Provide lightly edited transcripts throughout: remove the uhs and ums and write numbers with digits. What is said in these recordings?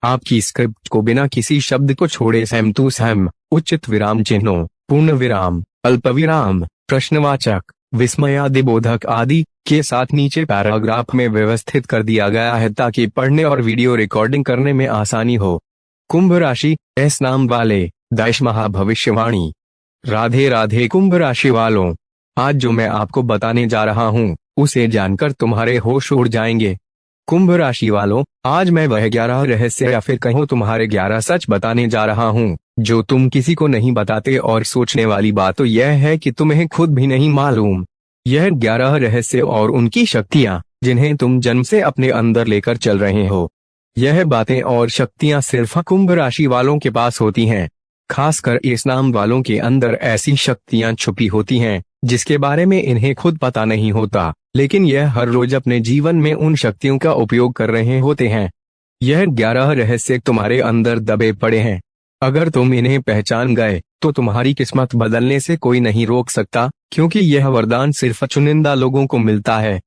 आपकी स्क्रिप्ट को बिना किसी शब्द को छोड़े सैम टू सैम, उचित विराम चिन्हों, पूर्ण विराम, अल्प विराम, प्रश्नवाचक, विस्मयादिबोधक आदि के साथ नीचे पैराग्राफ में व्यवस्थित कर दिया गया है ताकि पढ़ने और वीडियो रिकॉर्डिंग करने में आसानी हो। कुंभ राशि, एस नाम वाले, दश महाभविष्यवाणी। राधे राधे कुंभ राशि वालों, आज जो मैं आपको बताने जा रहा हूँ उसे जानकर तुम्हारे होश उड़ जाएंगे। कुंभ राशि वालों, आज मैं वह 11 रहस्य या फिर कहो तुम्हारे 11 सच बताने जा रहा हूँ जो तुम किसी को नहीं बताते, और सोचने वाली बात तो यह है कि तुम्हें खुद भी नहीं मालूम। यह 11 रहस्य और उनकी शक्तियाँ जिन्हें तुम जन्म से अपने अंदर लेकर चल रहे हो, यह बातें और शक्तियाँ सिर्फ कुंभ राशि वालों के पास होती हैं। खासकर इस नाम वालों के अंदर ऐसी शक्तियाँ छुपी होती हैं जिसके बारे में इन्हें खुद पता नहीं होता, लेकिन यह हर रोज अपने जीवन में उन शक्तियों का उपयोग कर रहे होते हैं। यह 11 रहस्य तुम्हारे अंदर दबे पड़े हैं। अगर तुम इन्हें पहचान गए तो तुम्हारी किस्मत बदलने से कोई नहीं रोक सकता, क्योंकि यह वरदान सिर्फ चुनिंदा लोगों को मिलता है।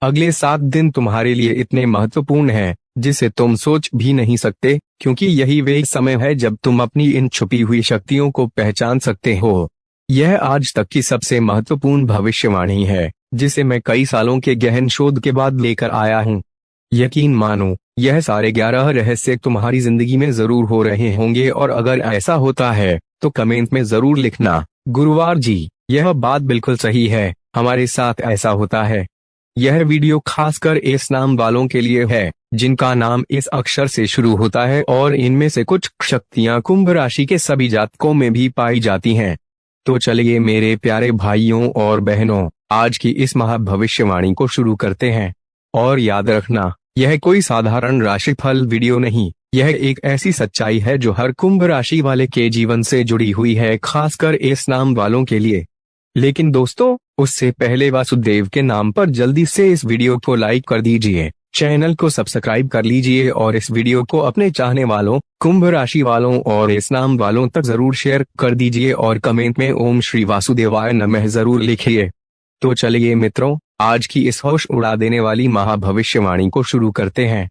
अगले 7 दिन तुम्हारे लिए इतने महत्वपूर्ण हैं जिसे तुम सोच भी नहीं सकते, क्योंकि यही वे समय है जब तुम अपनी इन छुपी हुई शक्तियों को पहचान सकते हो। यह आज तक की सबसे महत्वपूर्ण भविष्यवाणी है जिसे मैं कई सालों के गहन शोध के बाद लेकर आया हूँ। यकीन मानो, यह सारे 11 रहस्य तुम्हारी जिंदगी में जरूर हो रहे होंगे, और अगर ऐसा होता है तो कमेंट में जरूर लिखना, गुरुवार जी यह बात बिल्कुल सही है, हमारे साथ ऐसा होता है। यह वीडियो खासकर इस नाम वालों के लिए है जिनका नाम इस अक्षर से शुरू होता है, और इनमें से कुछ शक्तियां कुंभ राशि के सभी जातकों में भी पाई जाती हैं। तो चलिए मेरे प्यारे भाइयों और बहनों, आज की इस महाभविष्यवाणी को शुरू करते हैं। और याद रखना, यह कोई साधारण राशिफल वीडियो नहीं, यह एक ऐसी सच्चाई है जो हर कुंभ राशि वाले के जीवन से जुड़ी हुई है, खासकर इस नाम वालों के लिए। लेकिन दोस्तों, उससे पहले वासुदेव के नाम पर जल्दी से इस वीडियो को लाइक कर दीजिए, चैनल को सब्सक्राइब कर लीजिए और इस वीडियो को अपने चाहने वालों, कुंभ राशि वालों और इस नाम वालों तक जरूर शेयर कर दीजिए, और कमेंट में ओम श्री वासुदेवाय नमः जरूर लिखिए। तो चलिए मित्रों, आज की इस होश उड़ा देने वाली महाभविष्यवाणी को शुरू करते हैं।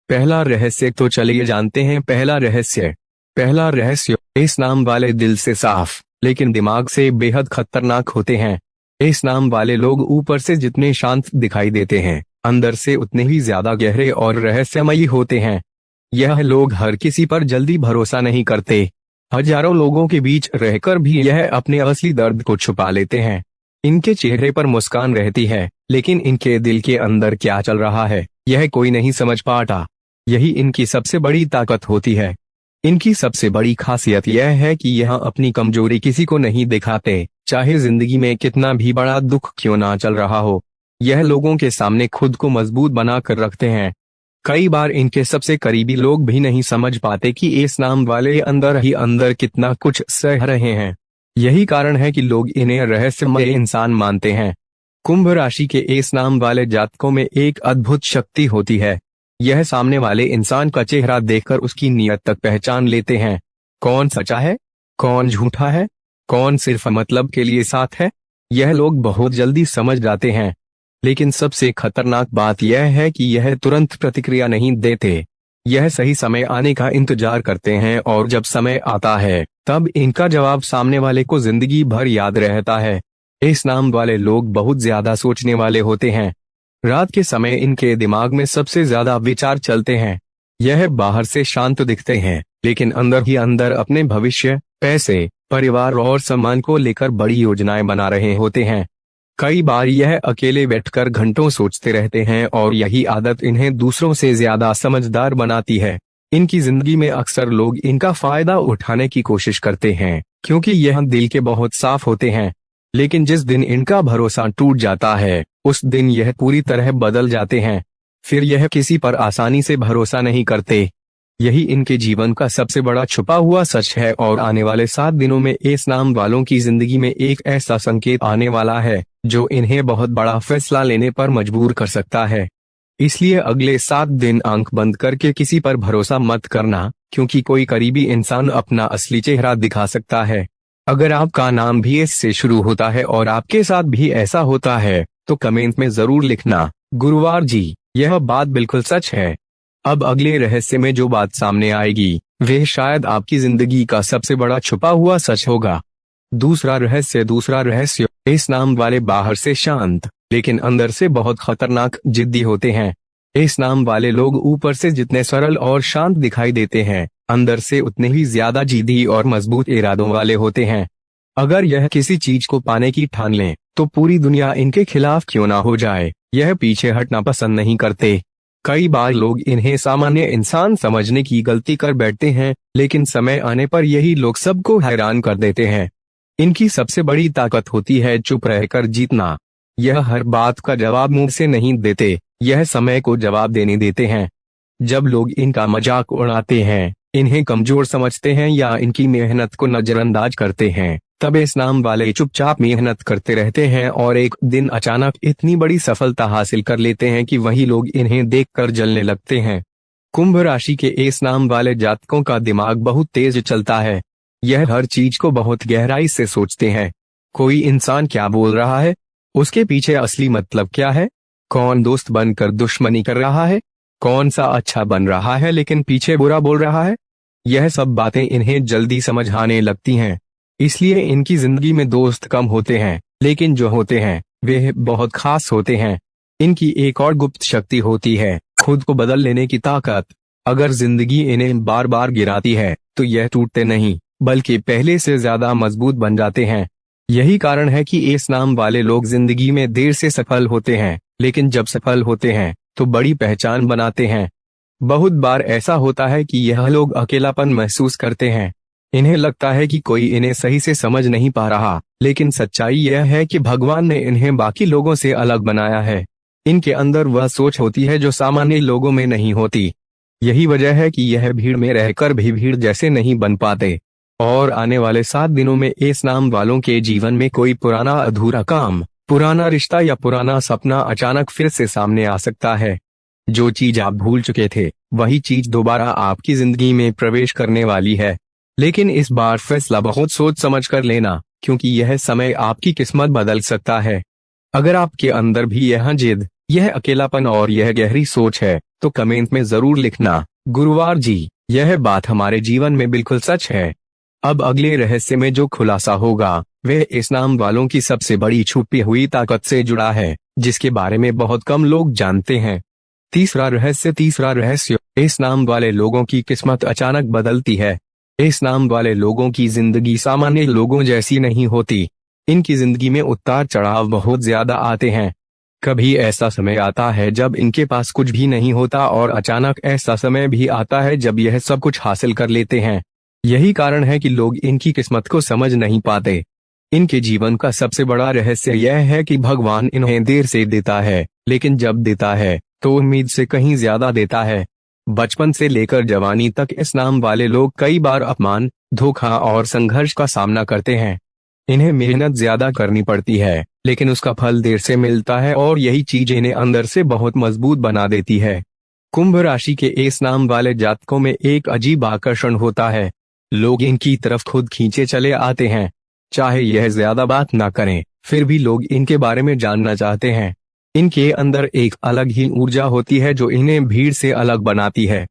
पहला रहस्य, तो चलिए जानते हैं पहला रहस्य। पहला रहस्य, इस नाम वाले दिल से साफ लेकिन दिमाग से बेहद खतरनाक होते हैं। इस नाम वाले लोग ऊपर से जितने शांत दिखाई देते हैं, अंदर से उतने ही ज्यादा गहरे और रहस्यमयी होते हैं। यह लोग हर किसी पर जल्दी भरोसा नहीं करते। हजारों लोगों के बीच रहकर भी यह अपने असली दर्द को छुपा लेते हैं। इनके चेहरे पर मुस्कान रहती है, लेकिन इनके दिल के अंदर क्या चल रहा है यह कोई नहीं समझ पाता। यही इनकी सबसे बड़ी ताकत होती है। इनकी सबसे बड़ी खासियत यह है कि यह अपनी कमजोरी किसी को नहीं दिखाते, चाहे जिंदगी में कितना भी बड़ा दुख क्यों ना चल रहा हो। यह लोगों के सामने खुद को मजबूत बना कर रखते हैं। कई बार इनके सबसे करीबी लोग भी नहीं समझ पाते कि इस नाम वाले अंदर ही अंदर कितना कुछ सह रहे हैं। यही कारण है कि लोग इन्हें रहस्यमय इंसान मानते हैं। कुंभ राशि के इस नाम वाले जातकों में एक अद्भुत शक्ति होती है। यह सामने वाले इंसान का चेहरा देखकर उसकी नीयत तक पहचान लेते हैं। कौन सच्चा है, कौन झूठा है, कौन सिर्फ मतलब के लिए साथ है, यह लोग बहुत जल्दी समझ जाते हैं। लेकिन सबसे खतरनाक बात यह है कि यह तुरंत प्रतिक्रिया नहीं देते। यह सही समय आने का इंतजार करते हैं, और जब समय आता है तब इनका जवाब सामने वाले को जिंदगी भर याद रहता है। इस नाम वाले लोग बहुत ज्यादा सोचने वाले होते हैं। रात के समय इनके दिमाग में सबसे ज्यादा विचार चलते हैं। यह बाहर से शांत दिखते हैं, लेकिन अंदर ही अंदर अपने भविष्य, पैसे, परिवार और सम्मान को लेकर बड़ी योजनाएं बना रहे होते हैं। कई बार यह अकेले बैठकर घंटों सोचते रहते हैं, और यही आदत इन्हें दूसरों से ज्यादा समझदार बनाती है। इनकी जिंदगी में अक्सर लोग इनका फायदा उठाने की कोशिश करते हैं, क्योंकि यह दिल के बहुत साफ होते हैं। लेकिन जिस दिन इनका भरोसा टूट जाता है, उस दिन यह पूरी तरह बदल जाते हैं। फिर यह किसी पर आसानी से भरोसा नहीं करते। यही इनके जीवन का सबसे बड़ा छुपा हुआ सच है, और आने वाले 7 दिनों में इस नाम वालों की जिंदगी में एक ऐसा संकेत आने वाला है जो इन्हें बहुत बड़ा फैसला लेने पर मजबूर कर सकता है। इसलिए अगले 7 दिन आंख बंद करके किसी पर भरोसा मत करना, क्योंकि कोई करीबी इंसान अपना असली चेहरा दिखा सकता है। अगर आपका नाम भी एस से शुरू होता है और आपके साथ भी ऐसा होता है तो कमेंट में जरूर लिखना, गुरुवार जी यह बात बिल्कुल सच है। अब अगले रहस्य में जो बात सामने आएगी वह शायद आपकी जिंदगी का सबसे बड़ा छुपा हुआ सच होगा। दूसरा रहस्य, इस नाम वाले बाहर से शांत लेकिन अंदर से बहुत खतरनाक जिद्दी होते हैं। इस नाम वाले लोग ऊपर से जितने सरल और शांत दिखाई देते हैं, अंदर से उतने ही ज्यादा जिद्दी और मजबूत इरादों वाले होते हैं। अगर यह किसी चीज को पाने की ठान लें तो पूरी दुनिया इनके खिलाफ क्यों ना हो जाए, यह पीछे हटना पसंद नहीं करते। कई बार लोग इन्हें सामान्य इंसान समझने की गलती कर बैठते हैं, लेकिन समय आने पर यही लोग सबको हैरान कर देते हैं। इनकी सबसे बड़ी ताकत होती है चुप रहकर जीतना। यह हर बात का जवाब मुंह से नहीं देते, यह समय को जवाब देने देते हैं। जब लोग इनका मजाक उड़ाते हैं, इन्हें कमजोर समझते हैं या इनकी मेहनत को नजरअंदाज करते हैं, तब इस नाम वाले चुपचाप मेहनत करते रहते हैं और एक दिन अचानक इतनी बड़ी सफलता हासिल कर लेते हैं कि वही लोग इन्हें देखकर जलने लगते हैं। कुंभ राशि के इस नाम वाले जातकों का दिमाग बहुत तेज चलता है। यह हर चीज को बहुत गहराई से सोचते हैं। कोई इंसान क्या बोल रहा है, उसके पीछे असली मतलब क्या है, कौन दोस्त बनकर दुश्मनी कर रहा है, कौन सा अच्छा बन रहा है लेकिन पीछे बुरा बोल रहा है, यह सब बातें इन्हें जल्दी समझ आने लगती हैं। इसलिए इनकी जिंदगी में दोस्त कम होते हैं, लेकिन जो होते हैं वे बहुत खास होते हैं। इनकी एक और गुप्त शक्ति होती है, खुद को बदल लेने की ताकत। अगर जिंदगी इन्हें बार बार गिराती है तो यह टूटते नहीं, बल्कि पहले से ज्यादा मजबूत बन जाते हैं। यही कारण है कि इस नाम वाले लोग जिंदगी में देर से सफल होते हैं, लेकिन जब सफल होते हैं तो बड़ी पहचान बनाते हैं। बहुत बार ऐसा होता है कि यह लोग अकेलापन महसूस करते हैं। इन्हें लगता है कि कोई इन्हें सही से समझ नहीं पा रहा, लेकिन सच्चाई यह है कि भगवान ने इन्हें बाकी लोगों से अलग बनाया है। इनके अंदर वह सोच होती है जो सामान्य लोगों में नहीं होती। यही वजह है कि यह भीड़ में रहकर भी भीड़ जैसे नहीं बन पाते। और आने वाले 7 दिनों में इस नाम वालों के जीवन में कोई पुराना अधूरा काम, पुराना रिश्ता या पुराना सपना अचानक फिर से सामने आ सकता है। जो चीज आप भूल चुके थे वही चीज दोबारा आपकी जिंदगी में प्रवेश करने वाली है। लेकिन इस बार फैसला बहुत सोच समझ कर लेना, क्योंकि यह समय आपकी किस्मत बदल सकता है। अगर आपके अंदर भी यह जिद, यह अकेलापन और यह गहरी सोच है तो कमेंट में जरूर लिखना, गुरुवार जी, यह बात हमारे जीवन में बिल्कुल सच है। अब अगले रहस्य में जो खुलासा होगा वह इस नाम वालों की सबसे बड़ी छुपी हुई ताकत से जुड़ा है, जिसके बारे में बहुत कम लोग जानते हैं। तीसरा रहस्य, इस नाम वाले लोगों की किस्मत अचानक बदलती है। इस नाम वाले लोगों की जिंदगी सामान्य लोगों जैसी नहीं होती। इनकी जिंदगी में उतार चढ़ाव बहुत ज्यादा आते हैं। कभी ऐसा समय आता है जब इनके पास कुछ भी नहीं होता और अचानक ऐसा समय भी आता है जब यह सब कुछ हासिल कर लेते हैं। यही कारण है कि लोग इनकी किस्मत को समझ नहीं पाते। इनके जीवन का सबसे बड़ा रहस्य यह है कि भगवान इन्हें देर से देता है, लेकिन जब देता है तो उम्मीद से कहीं ज्यादा देता है। बचपन से लेकर जवानी तक इस नाम वाले लोग कई बार अपमान, धोखा और संघर्ष का सामना करते हैं। इन्हें मेहनत ज्यादा करनी पड़ती है, लेकिन उसका फल देर से मिलता है और यही चीज इन्हें अंदर से बहुत मजबूत बना देती है। कुंभ राशि के इस नाम वाले जातकों में एक अजीब आकर्षण होता है। लोग इनकी तरफ खुद खींचे चले आते हैं। चाहे यह ज्यादा बात ना करें, फिर भी लोग इनके बारे में जानना चाहते हैं। इनके अंदर एक अलग ही ऊर्जा होती है जो इन्हें भीड़ से अलग बनाती है।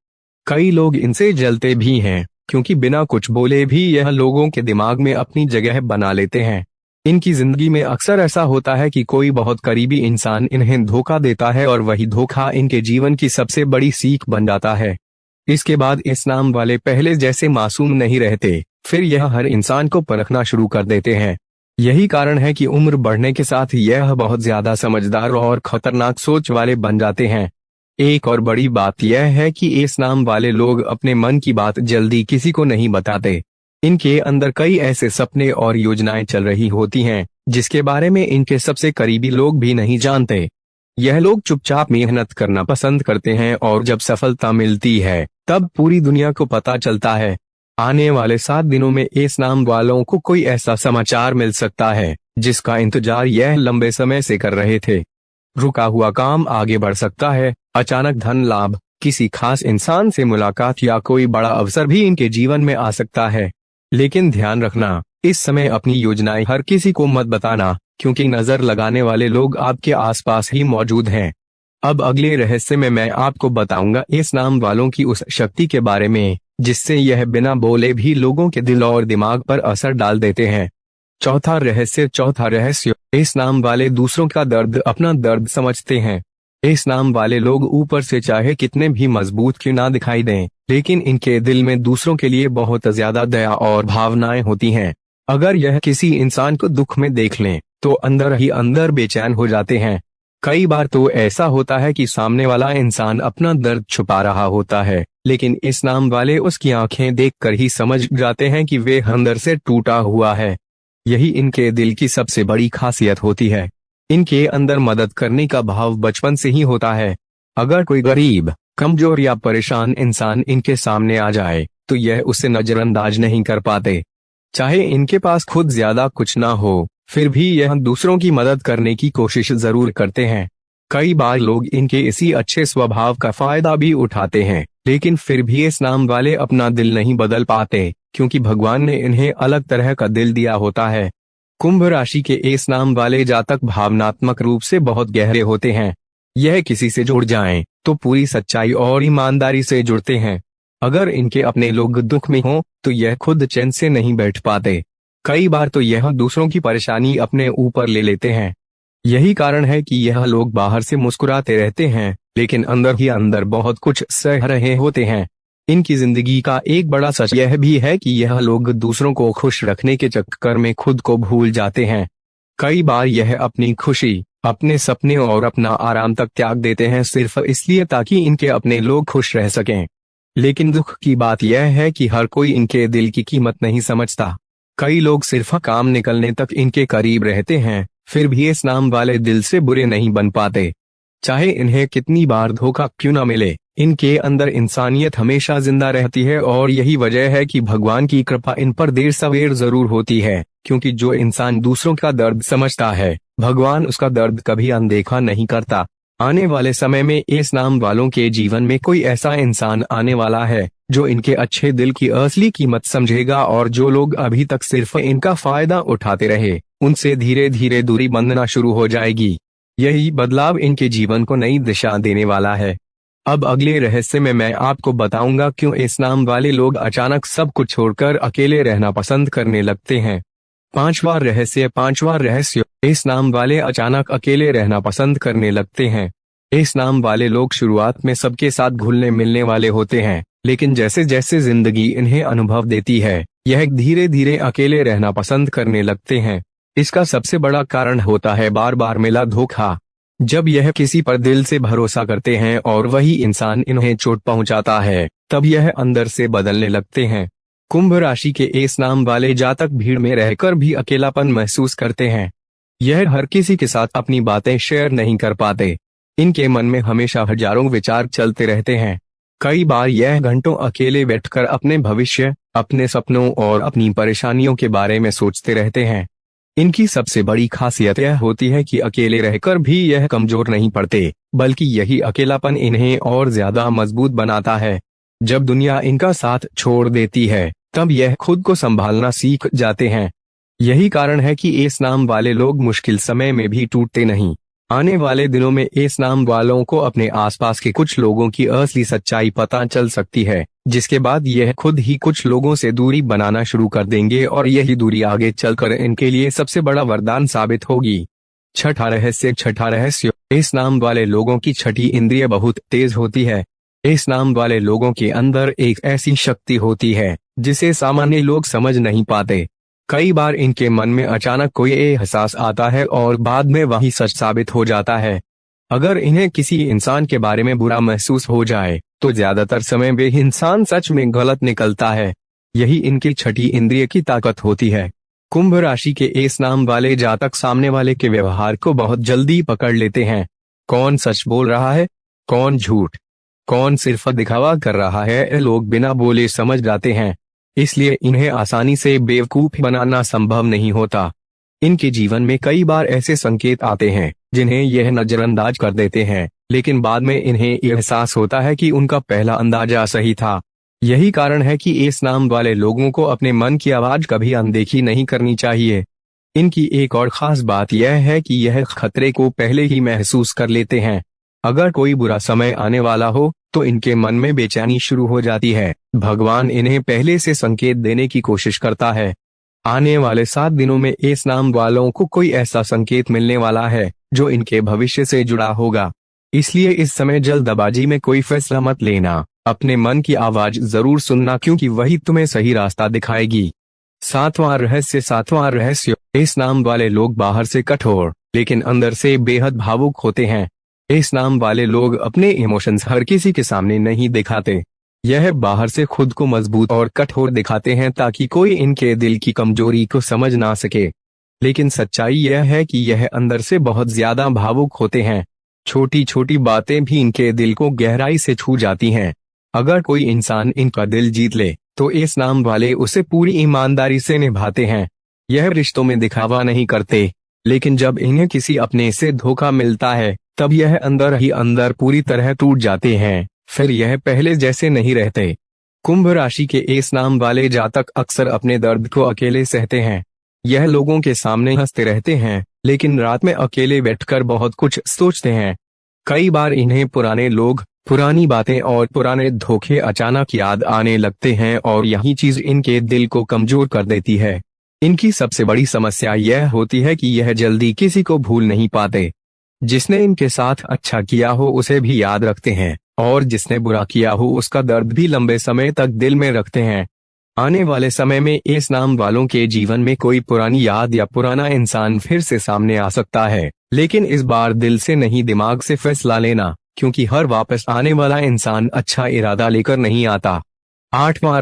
कई लोग इनसे जलते भी हैं, क्योंकि बिना कुछ बोले भी यह लोगों के दिमाग में अपनी जगह बना लेते हैं। इनकी जिंदगी में अक्सर ऐसा होता है कि कोई बहुत करीबी इंसान इन्हें धोखा देता है और वही धोखा इनके जीवन की सबसे बड़ी सीख बन जाता है। इसके बाद इस नाम वाले पहले जैसे मासूम नहीं रहते, फिर यह हर इंसान को परखना शुरू कर देते हैं। यही कारण है कि उम्र बढ़ने के साथ यह बहुत ज्यादा समझदार और खतरनाक सोच वाले बन जाते हैं। एक और बड़ी बात यह है कि इस नाम वाले लोग अपने मन की बात जल्दी किसी को नहीं बताते। इनके अंदर कई ऐसे सपने और योजनाएं चल रही होती हैं, जिसके बारे में इनके सबसे करीबी लोग भी नहीं जानते। यह लोग चुपचाप मेहनत करना पसंद करते हैं और जब सफलता मिलती है तब पूरी दुनिया को पता चलता है। आने वाले 7 दिनों में इस नाम वालों को कोई ऐसा समाचार मिल सकता है जिसका इंतजार यह लंबे समय से कर रहे थे। रुका हुआ काम आगे बढ़ सकता है, अचानक धन लाभ, किसी खास इंसान से मुलाकात या कोई बड़ा अवसर भी इनके जीवन में आ सकता है। लेकिन ध्यान रखना, इस समय अपनी योजनाएं हर किसी को मत बताना, क्योंकि नजर लगाने वाले लोग आपके आसपास ही मौजूद हैं। अब अगले रहस्य में मैं आपको बताऊंगा इस नाम वालों की उस शक्ति के बारे में जिससे यह बिना बोले भी लोगों के दिल और दिमाग पर असर डाल देते हैं। चौथा रहस्य, इस नाम वाले दूसरों का दर्द अपना दर्द समझते हैं। इस नाम वाले लोग ऊपर से चाहे कितने भी मजबूत क्यों ना दिखाई दें, लेकिन इनके दिल में दूसरों के लिए बहुत ज्यादा दया और भावनाएं होती हैं। अगर यह किसी इंसान को दुख में देख लें तो अंदर ही अंदर बेचैन हो जाते हैं। कई बार तो ऐसा होता है कि सामने वाला इंसान अपना दर्द छुपा रहा होता है, लेकिन इस नाम वाले उसकी आंखें देखकर ही समझ जाते हैं कि वे अंदर से टूटा हुआ है। यही इनके दिल की सबसे बड़ी खासियत होती है। इनके अंदर मदद करने का भाव बचपन से ही होता है। अगर कोई गरीब, कमजोर या परेशान इंसान इनके सामने आ जाए तो यह उसे नजरअंदाज नहीं कर पाते। चाहे इनके पास खुद ज्यादा कुछ ना हो, फिर भी यह दूसरों की मदद करने की कोशिश जरूर करते हैं। कई बार लोग इनके इसी अच्छे स्वभाव का फायदा भी उठाते हैं, लेकिन फिर भी इस नाम वाले अपना दिल नहीं बदल पाते, क्योंकि भगवान ने इन्हें अलग तरह का दिल दिया होता है। कुंभ राशि के इस नाम वाले जातक भावनात्मक रूप से बहुत गहरे होते हैं। यह किसी से जुड़ जाएं तो पूरी सच्चाई और ईमानदारी से जुड़ते हैं। अगर इनके अपने लोग दुख में हों तो यह खुद चैन से नहीं बैठ पाते। कई बार तो यह दूसरों की परेशानी अपने ऊपर ले लेते हैं। यही कारण है कि यह लोग बाहर से मुस्कुराते रहते हैं, लेकिन अंदर ही अंदर बहुत कुछ सह रहे होते हैं। इनकी जिंदगी का एक बड़ा सच यह भी है कि यह लोग दूसरों को खुश रखने के चक्कर में खुद को भूल जाते हैं। कई बार यह अपनी खुशी, अपने सपने और अपना आराम तक त्याग देते हैं सिर्फ इसलिए ताकि इनके अपने लोग खुश रह सकें। लेकिन दुख की बात यह है कि हर कोई इनके दिल की कीमत नहीं समझता। कई लोग सिर्फ काम निकलने तक इनके करीब रहते हैं, फिर भी इस नाम वाले दिल से बुरे नहीं बन पाते। चाहे इन्हें कितनी बार धोखा क्यों न मिले, इनके अंदर इंसानियत हमेशा जिंदा रहती है और यही वजह है कि भगवान की कृपा इन पर देर सवेर जरूर होती है, क्योंकि जो इंसान दूसरों का दर्द समझता है, भगवान उसका दर्द कभी अनदेखा नहीं करता। आने वाले समय में इस नाम वालों के जीवन में कोई ऐसा इंसान आने वाला है जो इनके अच्छे दिल की असली कीमत समझेगा, और जो लोग अभी तक सिर्फ इनका फायदा उठाते रहे, उनसे धीरे धीरे दूरी बंधना शुरू हो जाएगी। यही बदलाव इनके जीवन को नई दिशा देने वाला है। अब अगले रहस्य में मैं आपको बताऊंगा क्यों इस नाम वाले लोग अचानक सब कुछ छोड़कर अकेले रहना पसंद करने लगते हैं। पांचवा रहस्य, इस नाम वाले अचानक अकेले रहना पसंद करने लगते हैं। इस नाम वाले लोग शुरुआत में सबके साथ घुलने मिलने वाले होते हैं, लेकिन जैसे जैसे जिंदगी इन्हें अनुभव देती है, यह धीरे धीरे अकेले रहना पसंद करने लगते हैं। इसका सबसे बड़ा कारण होता है बार बार मिला धोखा। जब यह किसी पर दिल से भरोसा करते हैं और वही इंसान इन्हें चोट पहुंचाता है, तब यह अंदर से बदलने लगते हैं। कुंभ राशि के इस नाम वाले जातक भीड़ में रहकर भी अकेलापन महसूस करते हैं। यह हर किसी के साथ अपनी बातें शेयर नहीं कर पाते। इनके मन में हमेशा हजारों विचार चलते रहते हैं। कई बार यह घंटों अकेले बैठकर अपने भविष्य, अपने सपनों और अपनी परेशानियों के बारे में सोचते रहते हैं। इनकी सबसे बड़ी खासियत यह होती है कि अकेले रहकर भी यह कमजोर नहीं पड़ते, बल्कि यही अकेलापन इन्हें और ज्यादा मजबूत बनाता है। जब दुनिया इनका साथ छोड़ देती है, तब यह खुद को संभालना सीख जाते हैं। यही कारण है कि इस नाम वाले लोग मुश्किल समय में भी टूटते नहीं। आने वाले दिनों में इस नाम वालों को अपने आसपास के कुछ लोगों की असली सच्चाई पता चल सकती है, जिसके बाद यह खुद ही कुछ लोगों से दूरी बनाना शुरू कर देंगे और यही दूरी आगे चलकर इनके लिए सबसे बड़ा वरदान साबित होगी। छठा रहस्य, इस नाम वाले लोगों की छठी इंद्रिय बहुत तेज होती है। इस नाम वाले लोगों के अंदर एक ऐसी शक्ति होती है जिसे सामान्य लोग समझ नहीं पाते। कई बार इनके मन में अचानक कोई एहसास आता है और बाद में वही सच साबित हो जाता है। अगर इन्हें किसी इंसान के बारे में बुरा महसूस हो जाए तो ज्यादातर समय वे इंसान सच में गलत निकलता है। यही इनकी छठी इंद्रिय की ताकत होती है। कुंभ राशि के इस नाम वाले जातक सामने वाले के व्यवहार को बहुत जल्दी पकड़ लेते हैं। कौन सच बोल रहा है, कौन झूठ, कौन सिर्फ दिखावा कर रहा है, लोग बिना बोले समझ जाते हैं। इसलिए इन्हें आसानी से बेवकूफ बनाना संभव नहीं होता। इनके जीवन में कई बार ऐसे संकेत आते हैं जिन्हें यह नजरअंदाज कर देते हैं, लेकिन बाद में इन्हें एहसास होता है कि उनका पहला अंदाजा सही था। यही कारण है कि इस नाम वाले लोगों को अपने मन की आवाज कभी अनदेखी नहीं करनी चाहिए। इनकी एक और खास बात यह है कि यह खतरे को पहले ही महसूस कर लेते हैं। अगर कोई बुरा समय आने वाला हो तो इनके मन में बेचैनी शुरू हो जाती है। भगवान इन्हें पहले से संकेत देने की कोशिश करता है। आने वाले 7 दिनों में इस नाम वालों को कोई ऐसा संकेत मिलने वाला है जो इनके भविष्य से जुड़ा होगा। इसलिए इस समय जल्दबाजी में कोई फैसला मत लेना, अपने मन की आवाज जरूर सुनना, क्योंकि वही तुम्हें सही रास्ता दिखाएगी। 7वां रहस्य, इस नाम वाले लोग बाहर से कठोर लेकिन अंदर से बेहद भावुक होते हैं। इस नाम वाले लोग अपने इमोशंस हर किसी के सामने नहीं दिखाते। यह बाहर से खुद को मजबूत और कठोर दिखाते हैं ताकि कोई इनके दिल की कमजोरी को समझ ना सके, लेकिन सच्चाई यह है कि यह अंदर से बहुत ज्यादा भावुक होते हैं। छोटी छोटी बातें भी इनके दिल को गहराई से छू जाती हैं। अगर कोई इंसान इनका दिल जीत ले तो इस नाम वाले उसे पूरी ईमानदारी से निभाते हैं। यह रिश्तों में दिखावा नहीं करते, लेकिन जब इन्हें किसी अपने से धोखा मिलता है तब यह अंदर ही अंदर पूरी तरह टूट जाते हैं। फिर यह पहले जैसे नहीं रहते। कुंभ राशि के इस नाम वाले जातक अक्सर अपने दर्द को अकेले सहते हैं। यह लोगों के सामने हंसते रहते हैं, लेकिन रात में अकेले बैठकर बहुत कुछ सोचते हैं। कई बार इन्हें पुराने लोग, पुरानी बातें और पुराने धोखे अचानक याद आने लगते हैं और यही चीज इनके दिल को कमजोर कर देती है। इनकी सबसे बड़ी समस्या यह होती है कि यह जल्दी किसी को भूल नहीं पाते। जिसने इनके साथ अच्छा किया हो उसे भी याद रखते हैं और जिसने बुरा किया हो उसका दर्द भी लंबे समय तक दिल में रखते हैं। आने वाले समय में इस नाम वालों के जीवन में कोई पुरानी याद या पुराना इंसान फिर से सामने आ सकता है, लेकिन इस बार दिल से नहीं दिमाग से फैसला लेना, क्योंकि हर वापस आने वाला इंसान अच्छा इरादा लेकर नहीं आता। 8वां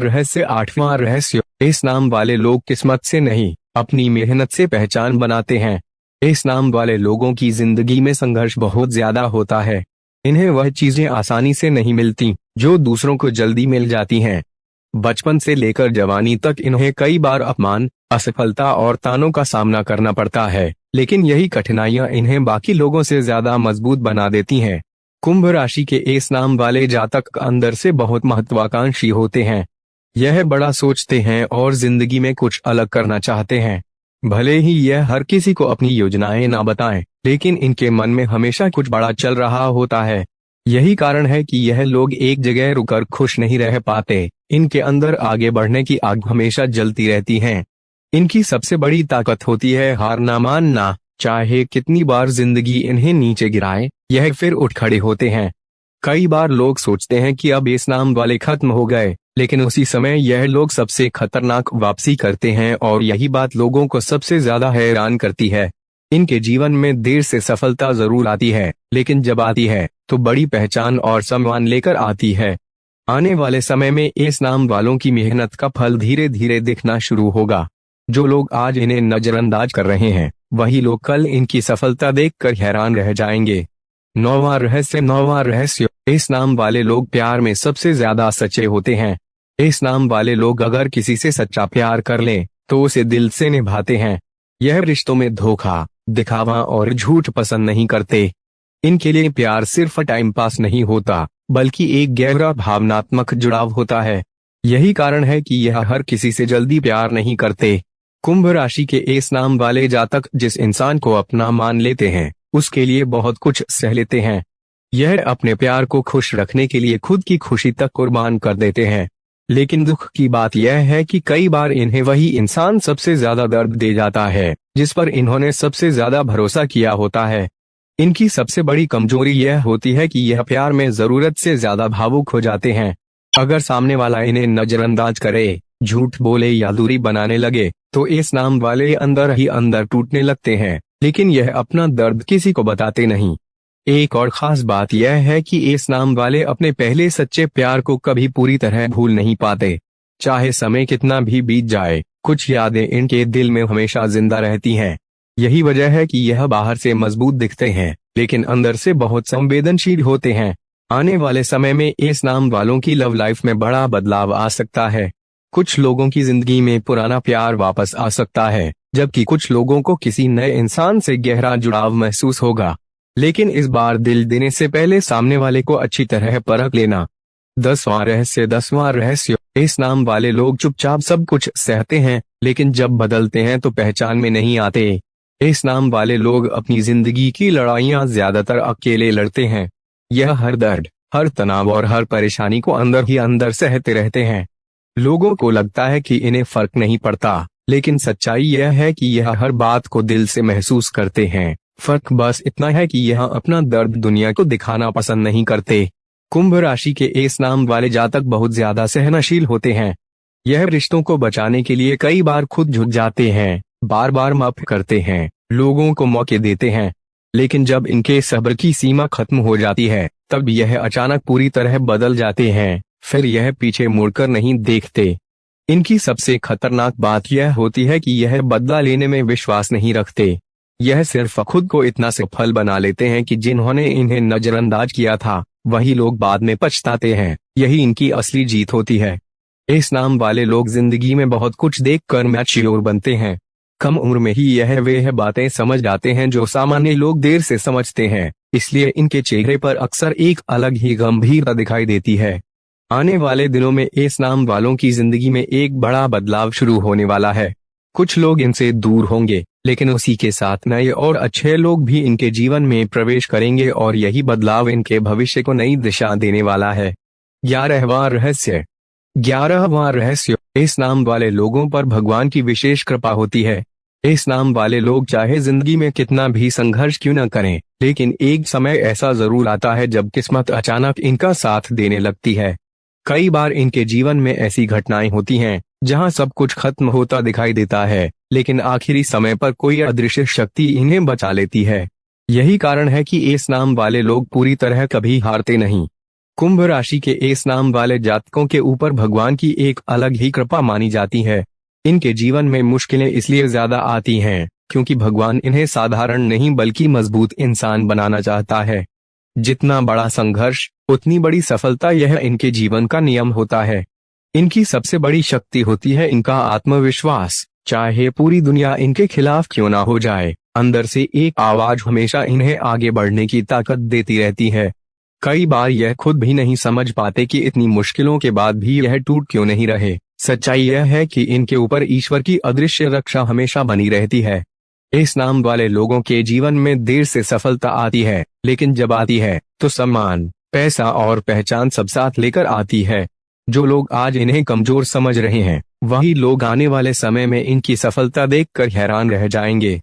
रहस्य, इस नाम वाले लोग किस्मत से नहीं अपनी मेहनत से पहचान बनाते हैं। इस नाम वाले लोगों की जिंदगी में संघर्ष बहुत ज्यादा होता है। इन्हें वह चीजें आसानी से नहीं मिलती जो दूसरों को जल्दी मिल जाती हैं। बचपन से लेकर जवानी तक इन्हें कई बार अपमान, असफलता और तानों का सामना करना पड़ता है, लेकिन यही कठिनाइयां इन्हें बाकी लोगों से ज्यादा मजबूत बना देती हैं। कुंभ राशि के इस नाम वाले जातक अंदर से बहुत महत्वाकांक्षी होते हैं। यह बड़ा सोचते हैं और जिंदगी में कुछ अलग करना चाहते हैं। भले ही यह हर किसी को अपनी योजनाएं ना बताएं, लेकिन इनके मन में हमेशा कुछ बड़ा चल रहा होता है। यही कारण है कि यह लोग एक जगह रुककर खुश नहीं रह पाते। इनके अंदर आगे बढ़ने की आग हमेशा जलती रहती है। इनकी सबसे बड़ी ताकत होती है हार ना मानना। चाहे कितनी बार जिंदगी इन्हें नीचे गिराए, यह फिर उठ खड़े होते हैं। कई बार लोग सोचते हैं कि अब इस नाम वाले खत्म हो गए, लेकिन उसी समय यह लोग सबसे खतरनाक वापसी करते हैं और यही बात लोगों को सबसे ज्यादा हैरान करती है। इनके जीवन में देर से सफलता जरूर आती है, लेकिन जब आती है तो बड़ी पहचान और सम्मान लेकर आती है। आने वाले समय में इस नाम वालों की मेहनत का फल धीरे धीरे दिखना शुरू होगा। जो लोग आज इन्हें नजरअंदाज कर रहे हैं, वही लोग कल इनकी सफलता देखकर हैरान रह जाएंगे। 9वां रहस्य, इस नाम वाले लोग प्यार में सबसे ज्यादा सच्चे होते हैं। इस नाम वाले लोग अगर किसी से सच्चा प्यार कर लें तो उसे दिल से निभाते हैं। यह रिश्तों में धोखा, दिखावा और झूठ पसंद नहीं करते। इनके लिए प्यार सिर्फ टाइम पास नहीं होता, बल्कि एक गहरा भावनात्मक जुड़ाव होता है। यही कारण है कि यह हर किसी से जल्दी प्यार नहीं करते। कुंभ राशि के इस नाम वाले जातक जिस इंसान को अपना मान लेते हैं, उसके लिए बहुत कुछ सह लेते हैं। यह अपने प्यार को खुश रखने के लिए खुद की खुशी तक कुर्बान कर देते हैं। लेकिन दुख की बात यह है कि कई बार इन्हें वही इंसान सबसे ज्यादा दर्द दे जाता है जिस पर इन्होंने सबसे ज्यादा भरोसा किया होता है। इनकी सबसे बड़ी कमजोरी यह होती है कि यह प्यार में जरूरत से ज्यादा भावुक हो जाते हैं। अगर सामने वाला इन्हें नजरअंदाज करे, झूठ बोले या दूरी बनाने लगे तो इस नाम वाले अंदर ही अंदर टूटने लगते हैं, लेकिन यह अपना दर्द किसी को बताते नहीं। एक और खास बात यह है कि इस नाम वाले अपने पहले सच्चे प्यार को कभी पूरी तरह भूल नहीं पाते। चाहे समय कितना भी बीत जाए, कुछ यादें इनके दिल में हमेशा जिंदा रहती हैं। यही वजह है कि यह बाहर से मजबूत दिखते हैं, लेकिन अंदर से बहुत संवेदनशील होते हैं। आने वाले समय में इस नाम वालों की लव लाइफ में बड़ा बदलाव आ सकता है। कुछ लोगों की जिंदगी में पुराना प्यार वापस आ सकता है, जबकि कुछ लोगों को किसी नए इंसान से गहरा जुड़ाव महसूस होगा। लेकिन इस बार दिल देने से पहले सामने वाले को अच्छी तरह परख लेना। 10वां रहस्य, इस नाम वाले लोग चुपचाप सब कुछ सहते हैं, लेकिन जब बदलते हैं तो पहचान में नहीं आते। इस नाम वाले लोग अपनी जिंदगी की लड़ाइयां ज्यादातर अकेले लड़ते हैं। यह हर दर्द, हर तनाव और हर परेशानी को अंदर ही अंदर सहते रहते हैं। लोगों को लगता है कि इन्हें फर्क नहीं पड़ता, लेकिन सच्चाई यह है कि यह हर बात को दिल से महसूस करते हैं। फर्क बस इतना है कि यह अपना दर्द दुनिया को दिखाना पसंद नहीं करते। कुंभ राशि के एस नाम वाले जातक बहुत ज्यादा सहनशील होते हैं। यह रिश्तों को बचाने के लिए कई बार खुद झुक जाते हैं, बार बार माफ करते हैं, लोगों को मौके देते हैं। लेकिन जब इनके सब्र की सीमा खत्म हो जाती है, तब यह अचानक पूरी तरह बदल जाते हैं। फिर यह पीछे मुड़कर नहीं देखते। इनकी सबसे खतरनाक बात यह होती है कि यह बदला लेने में विश्वास नहीं रखते। यह सिर्फ खुद को इतना सफल बना लेते हैं कि जिन्होंने इन्हें नजरअंदाज किया था, वही लोग बाद में पछताते हैं। यही इनकी असली जीत होती है। इस नाम वाले लोग जिंदगी में बहुत कुछ देखकर मैच्योर बनते हैं। कम उम्र में ही यह वे बातें समझ जाते हैं जो सामान्य लोग देर से समझते हैं। इसलिए इनके चेहरे पर अक्सर एक अलग ही गंभीरता दिखाई देती है। आने वाले दिनों में इस नाम वालों की जिंदगी में एक बड़ा बदलाव शुरू होने वाला है। कुछ लोग इनसे दूर होंगे, लेकिन उसी के साथ नए और अच्छे लोग भी इनके जीवन में प्रवेश करेंगे और यही बदलाव इनके भविष्य को नई दिशा देने वाला है। 11वां रहस्य। 11वां रहस्य, इस नाम वाले लोगों पर भगवान की विशेष कृपा होती है। इस नाम वाले लोग चाहे जिंदगी में कितना भी संघर्ष क्यों न करें, लेकिन एक समय ऐसा जरूर आता है जब किस्मत अचानक इनका साथ देने लगती है। कई बार इनके जीवन में ऐसी घटनाएं होती हैं जहां सब कुछ खत्म होता दिखाई देता है, लेकिन आखिरी समय पर कोई अदृश्य शक्ति इन्हें बचा लेती है। यही कारण है कि इस नाम वाले लोग पूरी तरह कभी हारते नहीं। कुंभ राशि के इस नाम वाले जातकों के ऊपर भगवान की एक अलग ही कृपा मानी जाती है। इनके जीवन में मुश्किलें इसलिए ज्यादा आती हैं क्योंकि भगवान इन्हें साधारण नहीं बल्कि मजबूत इंसान बनाना चाहता है। जितना बड़ा संघर्ष, उतनी बड़ी सफलता, यह इनके जीवन का नियम होता है। इनकी सबसे बड़ी शक्ति होती है इनका आत्मविश्वास। चाहे पूरी दुनिया इनके खिलाफ क्यों ना हो जाए, अंदर से एक आवाज हमेशा इन्हें आगे बढ़ने की ताकत देती रहती है। कई बार यह खुद भी नहीं समझ पाते कि इतनी मुश्किलों के बाद भी यह टूट क्यों नहीं रहे। सच्चाई यह है कि इनके ऊपर ईश्वर की अदृश्य रक्षा हमेशा बनी रहती है। इस नाम वाले लोगों के जीवन में देर से सफलता आती है, लेकिन जब आती है तो सम्मान, पैसा और पहचान सब साथ लेकर आती है। जो लोग आज इन्हें कमजोर समझ रहे हैं, वही लोग आने वाले समय में इनकी सफलता देखकर हैरान रह जाएंगे।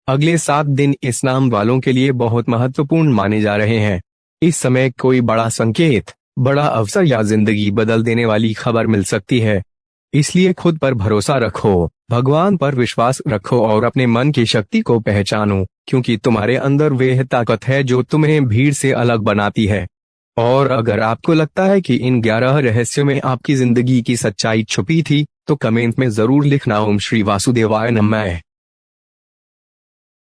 अगले 7 दिन इस नाम वालों के लिए बहुत महत्वपूर्ण माने जा रहे हैं। इस समय कोई बड़ा संकेत, बड़ा अवसर या जिंदगी बदल देने वाली खबर मिल सकती है। इसलिए खुद पर भरोसा रखो, भगवान पर विश्वास रखो और अपने मन की शक्ति को पहचानो, क्योंकि तुम्हारे अंदर वह ताकत है जो तुम्हें भीड़ से अलग बनाती है। और अगर आपको लगता है कि इन 11 रहस्यों में आपकी जिंदगी की सच्चाई छुपी थी, तो कमेंट में जरूर लिखना। ओम श्री वासुदेवाय नमः।